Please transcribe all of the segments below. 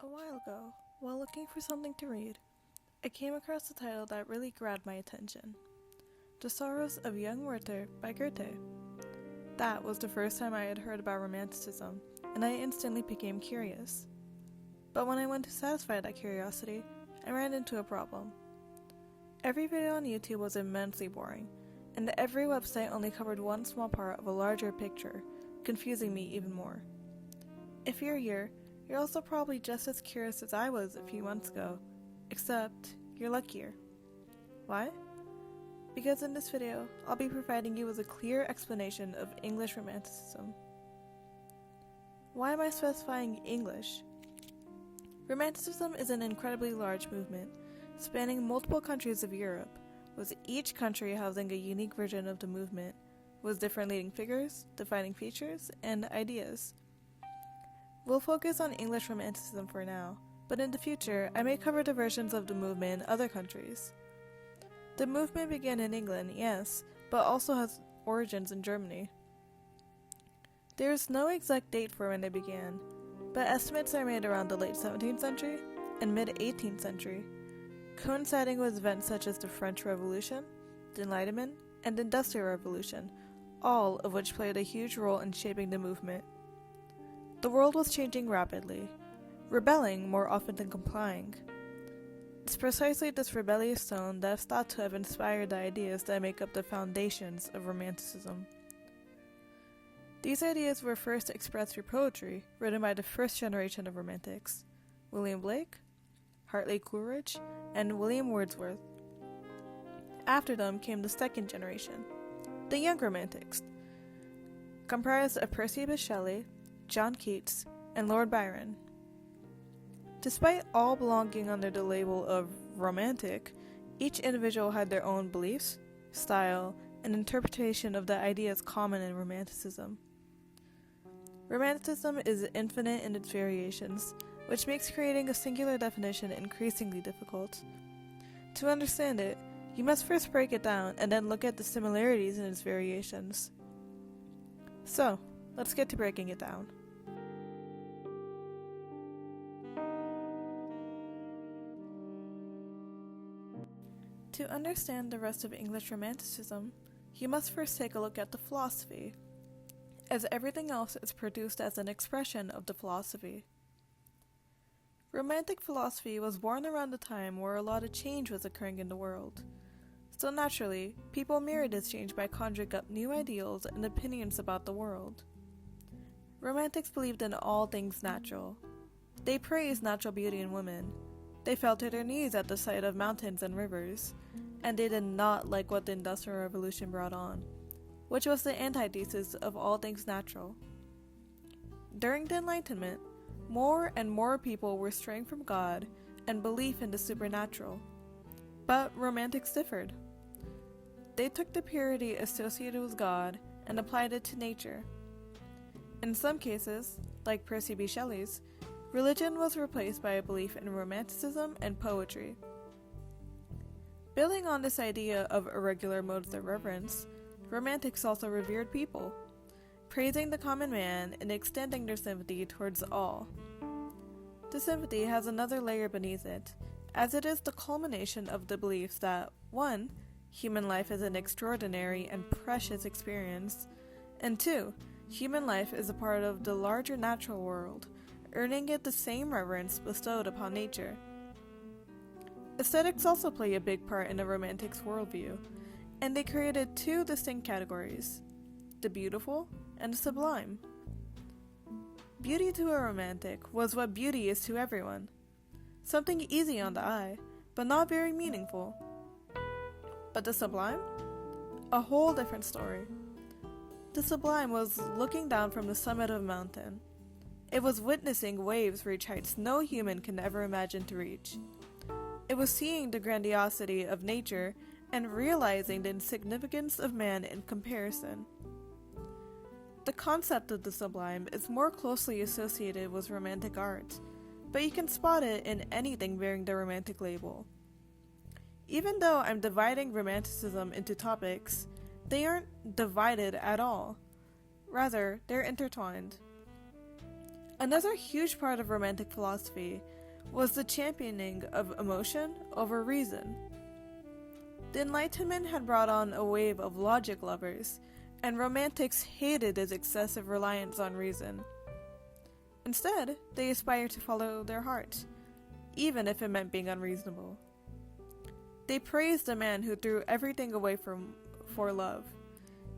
A while ago, while looking for something to read, I came across a title that really grabbed my attention. The Sorrows of Young Werther by Goethe. That was the first time I had heard about Romanticism, and I instantly became curious. But when I went to satisfy that curiosity, I ran into a problem. Every video on YouTube was immensely boring, and every website only covered one small part of a larger picture, confusing me even more. If you're here, you're also probably just as curious as I was a few months ago, except you're luckier. Why? Because in this video, I'll be providing you with a clear explanation of English Romanticism. Why am I specifying English? Romanticism is an incredibly large movement, spanning multiple countries of Europe, with each country housing a unique version of the movement, with different leading figures, defining features, and ideas. We'll focus on English Romanticism for now, but in the future, I may cover the versions of the movement in other countries. The movement began in England, yes, but also has origins in Germany. There is no exact date for when it began, but estimates are made around the late 17th century and mid-18th century, coinciding with events such as the French Revolution, the Enlightenment, and the Industrial Revolution, all of which played a huge role in shaping the movement. The world was changing rapidly, rebelling more often than complying. It's precisely this rebellious tone that is thought to have inspired the ideas that make up the foundations of Romanticism. These ideas were first expressed through poetry, written by the first generation of Romantics, William Blake, Hartley Coleridge, and William Wordsworth. After them came the second generation, the Young Romantics, comprised of Percy Bysshe Shelley, John Keats, and Lord Byron. Despite all belonging under the label of romantic, each individual had their own beliefs, style, and interpretation of the ideas common in Romanticism. Romanticism is infinite in its variations, which makes creating a singular definition increasingly difficult. To understand it, you must first break it down and then look at the similarities in its variations. So, let's get to breaking it down. To understand the rest of English Romanticism, you must first take a look at the philosophy, as everything else is produced as an expression of the philosophy. Romantic philosophy was born around the time where a lot of change was occurring in the world. So naturally, people mirrored this change by conjuring up new ideals and opinions about the world. Romantics believed in all things natural. They praised natural beauty in women. They fell to their knees at the sight of mountains and rivers, and they did not like what the Industrial Revolution brought on, which was the antithesis of all things natural. During the Enlightenment, more and more people were straying from God and belief in the supernatural. But Romantics differed. They took the purity associated with God and applied it to nature. In some cases, like Percy Bysshe Shelley's, religion was replaced by a belief in romanticism and poetry. Building on this idea of irregular modes of reverence, Romantics also revered people, praising the common man and extending their sympathy towards all. The sympathy has another layer beneath it, as it is the culmination of the belief that 1. Human life is an extraordinary and precious experience, and 2. Human life is a part of the larger natural world, earning it the same reverence bestowed upon nature. Aesthetics also play a big part in the Romantics' worldview, and they created two distinct categories, the beautiful and the sublime. Beauty to a Romantic was what beauty is to everyone. Something easy on the eye, but not very meaningful. But the sublime? A whole different story. The sublime was looking down from the summit of a mountain. It was witnessing waves reach heights no human can ever imagine to reach. It was seeing the grandiosity of nature and realizing the insignificance of man in comparison. The concept of the sublime is more closely associated with Romantic art, but you can spot it in anything bearing the Romantic label. Even though I'm dividing Romanticism into topics, they aren't divided at all. Rather, they're intertwined. Another huge part of Romantic philosophy was the championing of emotion over reason. The Enlightenment had brought on a wave of logic lovers, and Romantics hated its excessive reliance on reason. Instead, they aspired to follow their heart, even if it meant being unreasonable. They praised a man who threw everything away for love,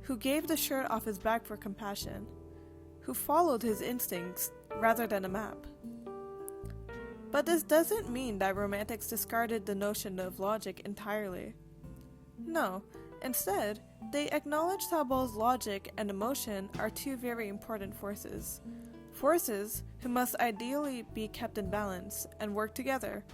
who gave the shirt off his back for compassion, who followed his instincts rather than a map. But this doesn't mean that Romantics discarded the notion of logic entirely. No, instead, they acknowledged how both logic and emotion are two very important forces. Forces who must ideally be kept in balance and work together.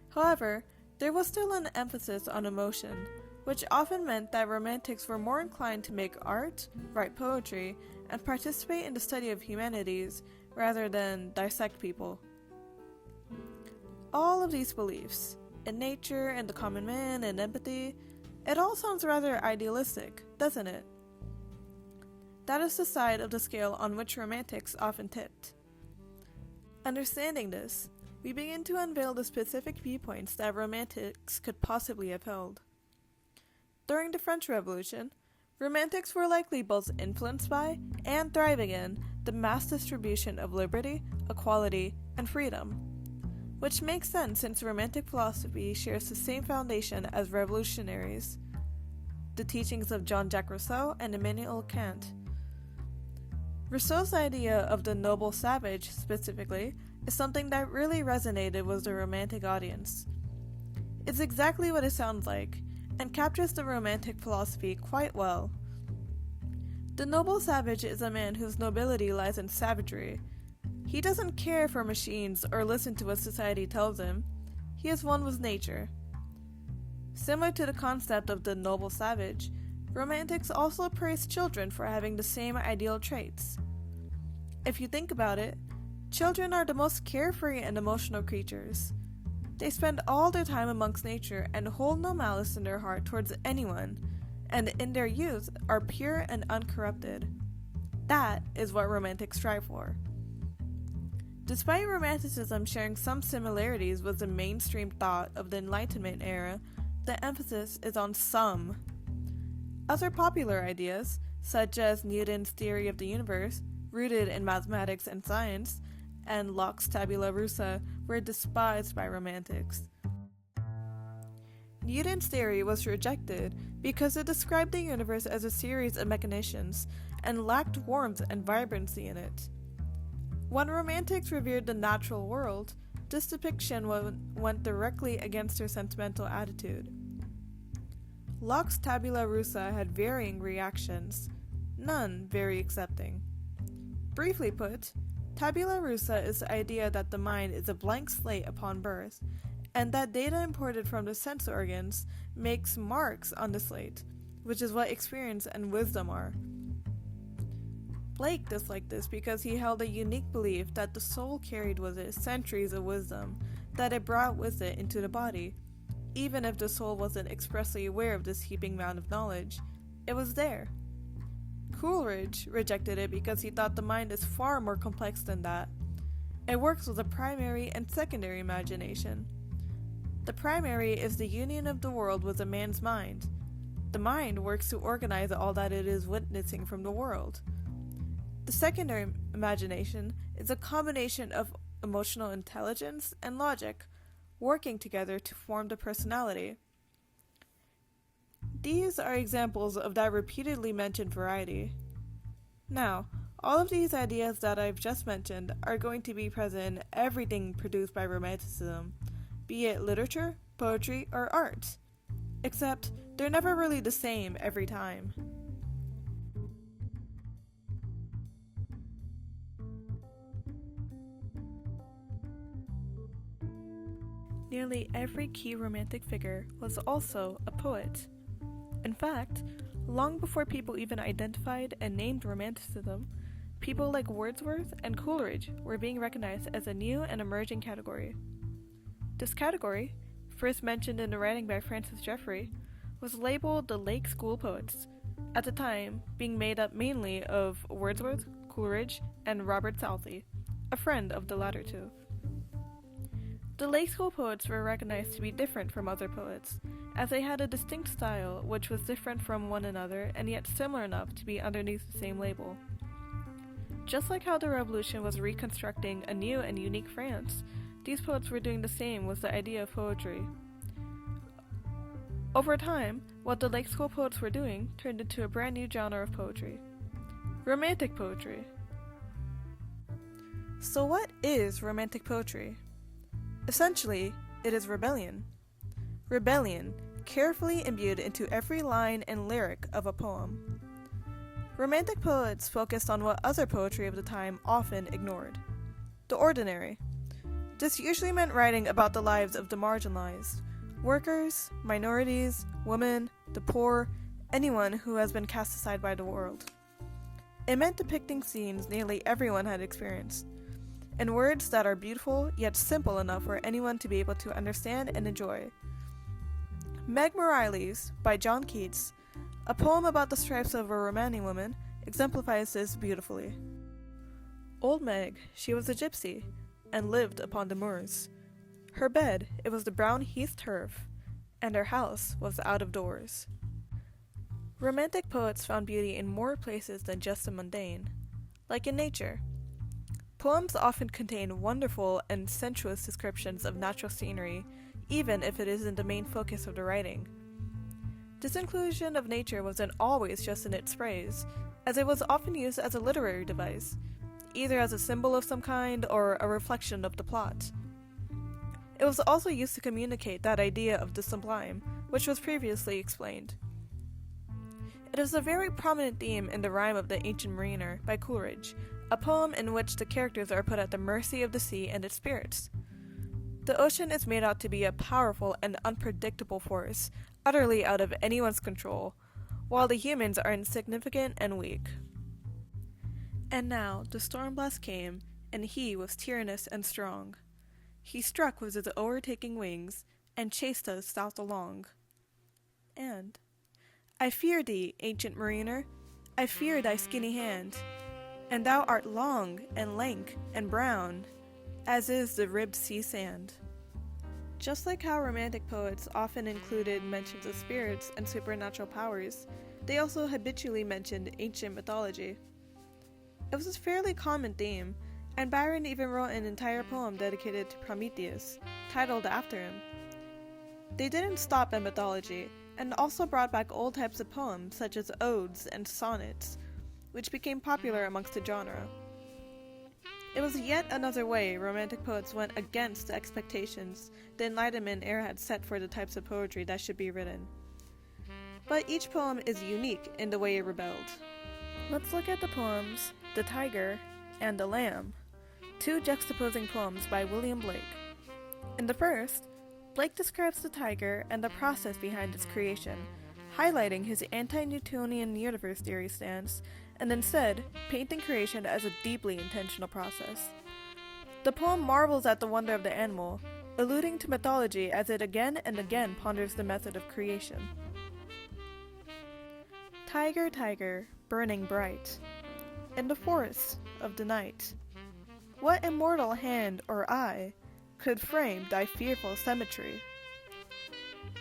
However, there was still an emphasis on emotion, which often meant that Romantics were more inclined to make art, write poetry, and participate in the study of humanities rather than dissect people. All of these beliefs, in nature and the common man and empathy, it all sounds rather idealistic, doesn't it? That is the side of the scale on which Romantics often tipped. Understanding this, we begin to unveil the specific viewpoints that Romantics could possibly have held. During the French Revolution, Romantics were likely both influenced by and thriving in the mass distribution of liberty, equality, and freedom, which makes sense since Romantic philosophy shares the same foundation as revolutionaries, the teachings of Jean-Jacques Rousseau and Immanuel Kant. Rousseau's idea of the noble savage, specifically, is something that really resonated with the Romantic audience. It's exactly what it sounds like, and captures the Romantic philosophy quite well. The noble savage is a man whose nobility lies in savagery. He doesn't care for machines or listen to what society tells him. He is one with nature. Similar to the concept of the noble savage, Romantics also praise children for having the same ideal traits. If you think about it, children are the most carefree and emotional creatures. They spend all their time amongst nature and hold no malice in their heart towards anyone, and in their youth are pure and uncorrupted. That is what Romantics strive for. Despite Romanticism sharing some similarities with the mainstream thought of the Enlightenment era, the emphasis is on some. Other popular ideas, such as Newton's theory of the universe, rooted in mathematics and science, and Locke's tabula rasa, were despised by Romantics. Newton's theory was rejected because it described the universe as a series of machinations and lacked warmth and vibrancy in it. When Romantics revered the natural world, this depiction went directly against their sentimental attitude. Locke's tabula rasa had varying reactions, none very accepting. Briefly put, tabula rasa is the idea that the mind is a blank slate upon birth, and that data imported from the sense organs makes marks on the slate, which is what experience and wisdom are. Blake disliked this because he held a unique belief that the soul carried with it centuries of wisdom that it brought with it into the body. Even if the soul wasn't expressly aware of this heaping mound of knowledge, it was there. Coleridge rejected it because he thought the mind is far more complex than that. It works with a primary and secondary imagination. The primary is the union of the world with a man's mind. The mind works to organize all that it is witnessing from the world. The secondary imagination is a combination of emotional intelligence and logic, working together to form the personality. These are examples of that repeatedly mentioned variety. Now, all of these ideas that I've just mentioned are going to be present in everything produced by Romanticism, be it literature, poetry, or art. Except, they're never really the same every time. Nearly every key Romantic figure was also a poet. In fact, long before people even identified and named Romanticism, people like Wordsworth and Coleridge were being recognized as a new and emerging category. This category, first mentioned in the writing by Francis Jeffrey, was labeled the Lake School Poets, at the time being made up mainly of Wordsworth, Coleridge, and Robert Southey, a friend of the latter two. The late school poets were recognized to be different from other poets, as they had a distinct style which was different from one another and yet similar enough to be underneath the same label. Just like how the Revolution was reconstructing a new and unique France, these poets were doing the same with the idea of poetry. Over time, what the late school poets were doing turned into a brand new genre of poetry: Romantic poetry. So what is Romantic poetry? Essentially, it is rebellion. Rebellion, carefully imbued into every line and lyric of a poem. Romantic poets focused on what other poetry of the time often ignored: the ordinary. This usually meant writing about the lives of the marginalized, workers, minorities, women, the poor, anyone who has been cast aside by the world. It meant depicting scenes nearly everyone had experienced, in words that are beautiful yet simple enough for anyone to be able to understand and enjoy. Meg Morley's, by John Keats, a poem about the stripes of a Romani woman, exemplifies this beautifully. Old Meg, she was a gypsy, and lived upon the moors. Her bed, it was the brown heath turf, and her house was out of doors. Romantic poets found beauty in more places than just the mundane, like in nature. Poems often contain wonderful and sensuous descriptions of natural scenery, even if it isn't the main focus of the writing. This inclusion of nature wasn't always just in its praise, as it was often used as a literary device, either as a symbol of some kind or a reflection of the plot. It was also used to communicate that idea of the sublime, which was previously explained. It is a very prominent theme in the Rime of the Ancient Mariner by Coleridge, a poem in which the characters are put at the mercy of the sea and its spirits. The ocean is made out to be a powerful and unpredictable force, utterly out of anyone's control, while the humans are insignificant and weak. And now the storm blast came, and he was tyrannous and strong. He struck with his overtaking wings, and chased us south along. And I fear thee, ancient mariner, I fear thy skinny hand, and thou art long, and lank, and brown, as is the ribbed sea sand. Just like how Romantic poets often included mentions of spirits and supernatural powers, they also habitually mentioned ancient mythology. It was a fairly common theme, and Byron even wrote an entire poem dedicated to Prometheus, titled after him. They didn't stop at mythology, and also brought back old types of poems such as odes and sonnets, which became popular amongst the genre. It was yet another way Romantic poets went against the expectations the Enlightenment era had set for the types of poetry that should be written. But each poem is unique in the way it rebelled. Let's look at the poems The Tiger and The Lamb, two juxtaposing poems by William Blake. In the first, Blake describes the tiger and the process behind its creation, highlighting his anti-Newtonian universe theory stance, and instead painting creation as a deeply intentional process. The poem marvels at the wonder of the animal, alluding to mythology as it again and again ponders the method of creation. Tiger, tiger, burning bright, in the forest of the night, what immortal hand or eye could frame thy fearful symmetry?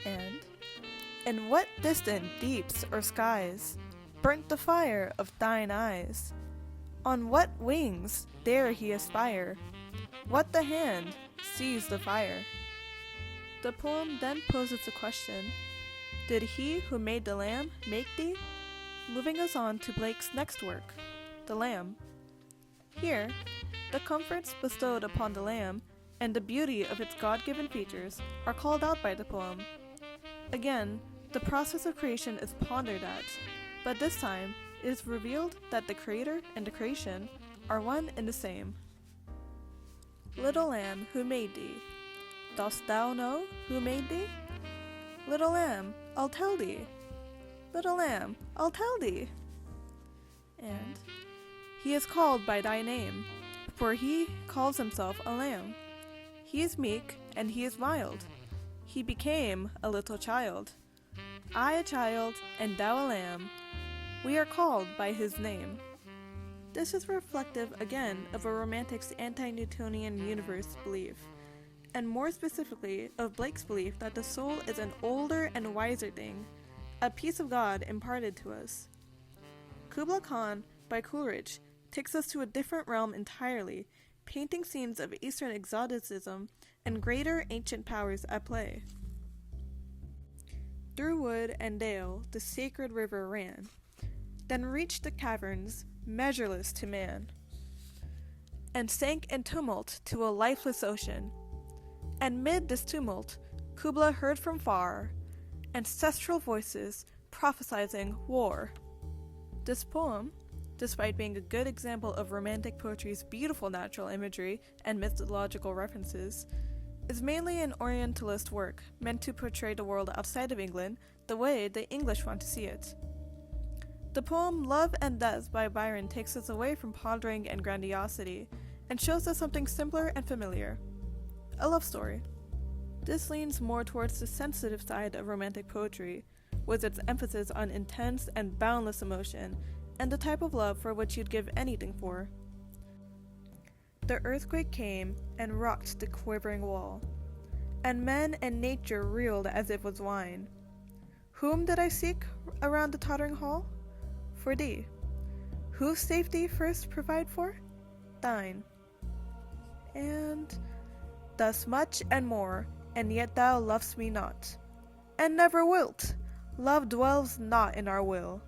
And in what distant deeps or skies burnt the fire of thine eyes? On what wings dare he aspire? What the hand sees the fire? The poem then poses the question, did he who made the lamb make thee? Moving us on to Blake's next work, The Lamb. Here, the comforts bestowed upon the lamb and the beauty of its God-given features are called out by the poem. Again, the process of creation is pondered at, but this time it is revealed that the creator and the creation are one and the same. Little lamb, who made thee? Dost thou know who made thee? Little lamb, I'll tell thee. Little lamb, I'll tell thee. And he is called by thy name, for he calls himself a lamb. He is meek and he is mild. He became a little child. I a child and thou a lamb. We are called by his name. This is reflective again of a romantic's anti-Newtonian universe belief, and more specifically of Blake's belief that the soul is an older and wiser thing, a piece of God imparted to us. Kubla Khan by Coleridge takes us to a different realm entirely, painting scenes of Eastern exoticism and greater ancient powers at play. Through wood and dale the sacred river ran, then reached the caverns, measureless to man, and sank in tumult to a lifeless ocean. And mid this tumult, Kubla heard from far ancestral voices prophesizing war. This poem, despite being a good example of Romantic poetry's beautiful natural imagery and mythological references, is mainly an Orientalist work meant to portray the world outside of England the way the English want to see it. The poem Love and Death by Byron takes us away from pondering and grandiosity and shows us something simpler and familiar. A love story. This leans more towards the sensitive side of Romantic poetry, with its emphasis on intense and boundless emotion and the type of love for which you'd give anything for. The earthquake came and rocked the quivering wall, and men and nature reeled as if with wine. Whom did I seek around the tottering hall? For thee. Whose safety first provide for? Thine. And thus much and more, and yet thou lovest me not, and never wilt. Love dwells not in our will.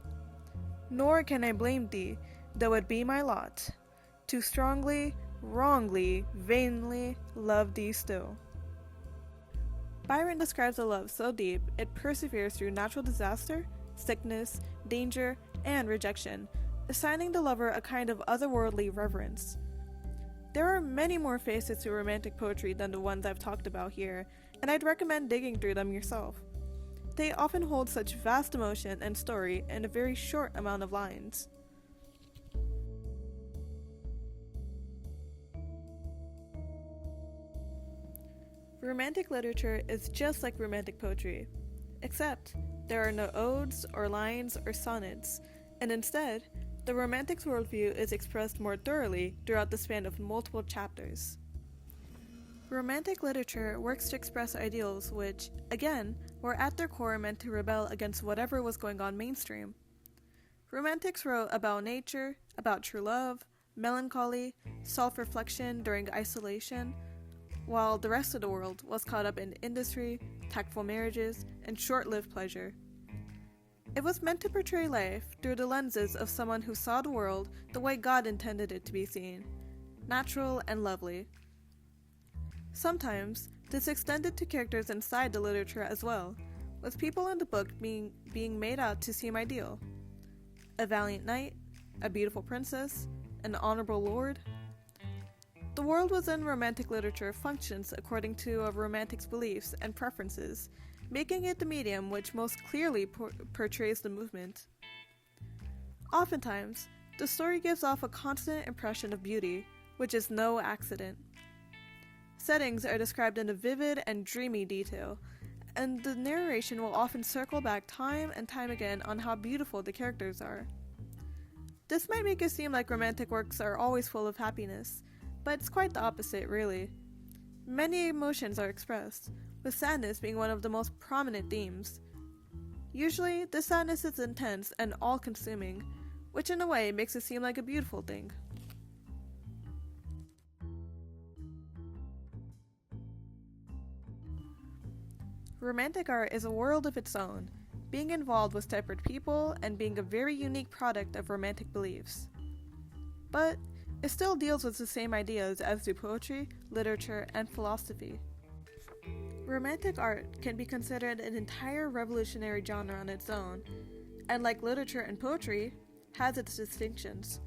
Nor can I blame thee, though it be my lot, to strongly, wrongly, vainly love thee still. Byron describes a love so deep it perseveres through natural disaster, sickness, danger, and rejection, assigning the lover a kind of otherworldly reverence. There are many more facets to Romantic poetry than the ones I've talked about here, and I'd recommend digging through them yourself. They often hold such vast emotion and story in a very short amount of lines. Romantic literature is just like Romantic poetry, except there are no odes or lines or sonnets, and instead, the Romantic's worldview is expressed more thoroughly throughout the span of multiple chapters. Romantic literature works to express ideals which, again, were at their core meant to rebel against whatever was going on mainstream. Romantics wrote about nature, about true love, melancholy, self-reflection during isolation, while the rest of the world was caught up in industry, tactful marriages, and short-lived pleasure. It was meant to portray life through the lenses of someone who saw the world the way God intended it to be seen, natural and lovely. Sometimes, this extended to characters inside the literature as well, with people in the book being made out to seem ideal. A valiant knight, a beautiful princess, an honorable lord. The world within Romantic literature functions according to a Romantic's beliefs and preferences, making it the medium which most clearly portrays the movement. Oftentimes, the story gives off a constant impression of beauty, which is no accident. Settings are described in a vivid and dreamy detail, and the narration will often circle back time and time again on how beautiful the characters are. This might make it seem like Romantic works are always full of happiness, but it's quite the opposite, really. Many emotions are expressed, with sadness being one of the most prominent themes. Usually, this sadness is intense and all-consuming, which in a way makes it seem like a beautiful thing. Romantic art is a world of its own, being involved with separate people and being a very unique product of Romantic beliefs. But it still deals with the same ideas as do poetry, literature, and philosophy. Romantic art can be considered an entire revolutionary genre on its own, and like literature and poetry, has its distinctions.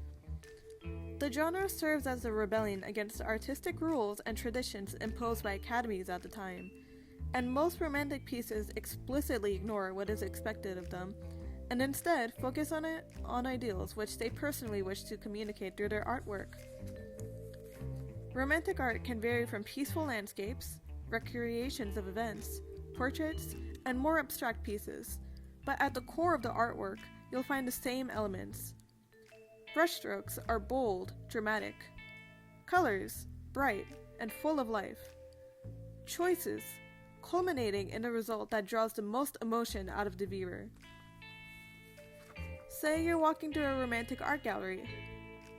The genre serves as a rebellion against the artistic rules and traditions imposed by academies at the time, and most Romantic pieces explicitly ignore what is expected of them, and instead focus on ideals which they personally wish to communicate through their artwork. Romantic art can vary from peaceful landscapes, recreations of events, portraits, and more abstract pieces, but at the core of the artwork, you'll find the same elements. Brushstrokes are bold, dramatic. Colors, bright, and full of life. choices, culminating in a result that draws the most emotion out of the viewer. Say you're walking through a romantic art gallery.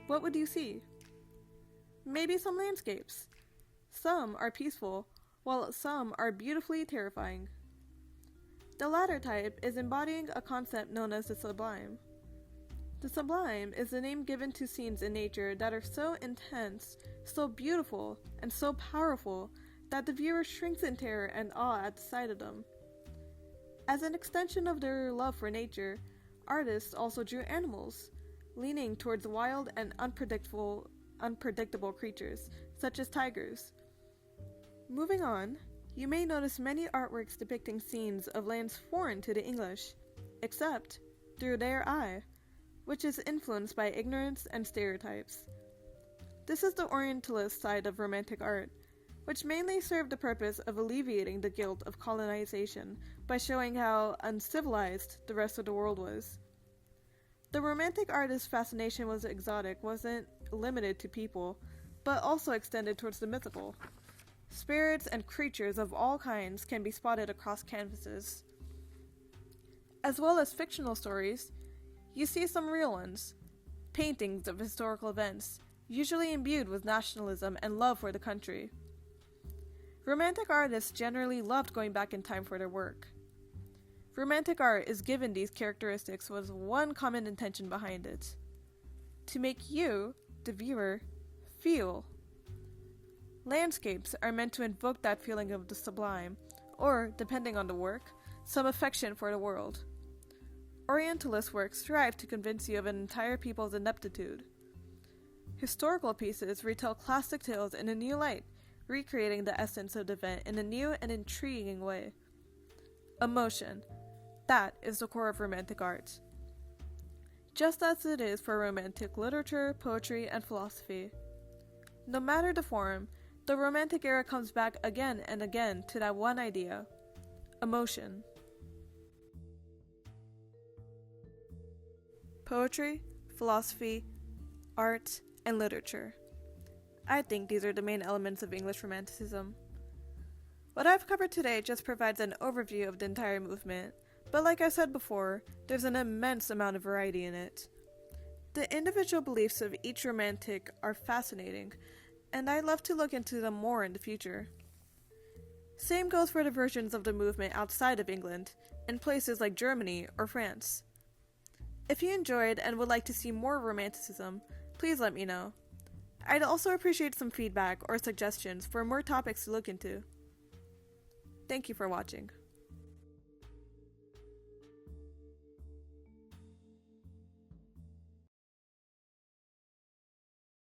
What would you see? Maybe some landscapes. Some are peaceful, while some are beautifully terrifying. The latter type is embodying a concept known as the sublime. The sublime is the name given to scenes in nature that are so intense, so beautiful, and so powerful that the viewer shrinks in terror and awe at the sight of them. As an extension of their love for nature, artists also drew animals, leaning towards wild and unpredictable creatures, such as tigers. Moving on, you may notice many artworks depicting scenes of lands foreign to the English, except through their eye, which is influenced by ignorance and stereotypes. This is the Orientalist side of Romantic art, which mainly served the purpose of alleviating the guilt of colonization by showing how uncivilized the rest of the world was. The Romantic artist's fascination with the exotic wasn't limited to people, but also extended towards the mythical. Spirits and creatures of all kinds can be spotted across canvases. As well as fictional stories, you see some real ones, paintings of historical events, usually imbued with nationalism and love for the country. Romantic artists generally loved going back in time for their work. Romantic art is given these characteristics with one common intention behind it: to make you, the viewer, feel. Landscapes are meant to invoke that feeling of the sublime, or, depending on the work, some affection for the world. Orientalist works strive to convince you of an entire people's ineptitude. Historical pieces retell classic tales in a new light, recreating the essence of the event in a new and intriguing way. Emotion. That is the core of Romantic art. Just as it is for Romantic literature, poetry, and philosophy. No matter the form, the Romantic era comes back again and again to that one idea: emotion. Poetry, philosophy, art, and literature. I think these are the main elements of English Romanticism. What I've covered today just provides an overview of the entire movement, but like I said before, there's an immense amount of variety in it. The individual beliefs of each Romantic are fascinating, and I'd love to look into them more in the future. Same goes for the versions of the movement outside of England, in places like Germany or France. If you enjoyed and would like to see more Romanticism, please let me know. I'd also appreciate some feedback or suggestions for more topics to look into. Thank you for watching.